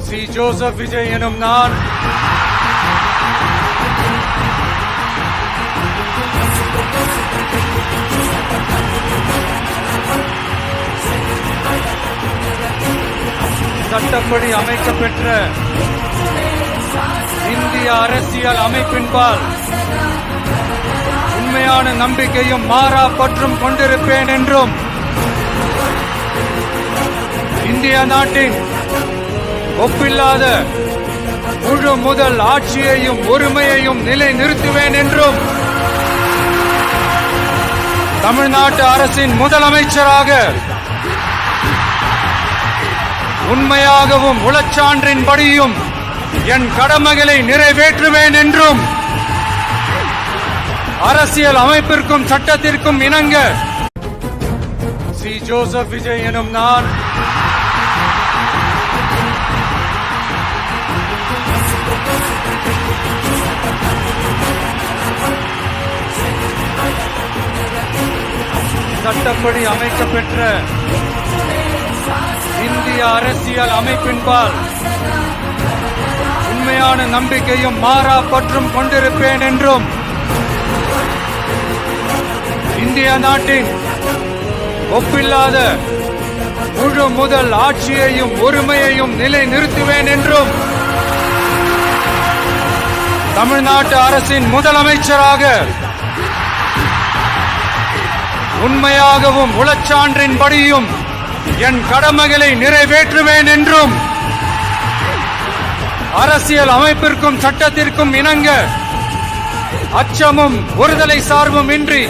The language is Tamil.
சி. ஜோசப் விஜய் எனும் நான் சட்டப்படி அமைக்கப்பெற்ற இந்திய அரசியல் அமைப்பின்பால் உண்மையான நம்பிக்கையும் மாறா பற்றும் கொண்டிருப்பேன் என்றும் இந்திய நாட்டின் ஒப்பில்லாத முழு முதல் ஆட்சியையும் உரிமையையும் நிலை நிறுத்துவேன் என்றும் தமிழ்நாட்டு அரசின் முதலமைச்சராக உண்மையாகவும் உளச்சான்றின்படியும் என் கடமைகளை நிறைவேற்றுவேன் என்றும் அரசியல் அமைப்பிற்கும் சட்டத்திற்கும் இணங்க சி. ஜோசப் விஜய் எனும் நான் சட்டப்படி அமைக்கப்பெற்ற இந்திய அரசியல் அமைப்பின்பால் உண்மையான நம்பிக்கையும் மாறா பற்றும் கொண்டிருப்பேன் என்றும் இந்திய நாட்டின் ஒப்பில்லாத முழு முதல் ஆட்சியையும் உரிமையையும் நிலை நிறுத்துவேன் என்றும் தமிழ்நாட்டு அரசின் முதலமைச்சராக உண்மையாகவும் உளச்சான்றின்படியும் என் கடமைகளை நிறைவேற்றுவேன் என்றும் அரசியல் அமைப்பிற்கும் சட்டத்திற்கும் இணங்க அச்சமும் ஒருதலை சார்பும் இன்றி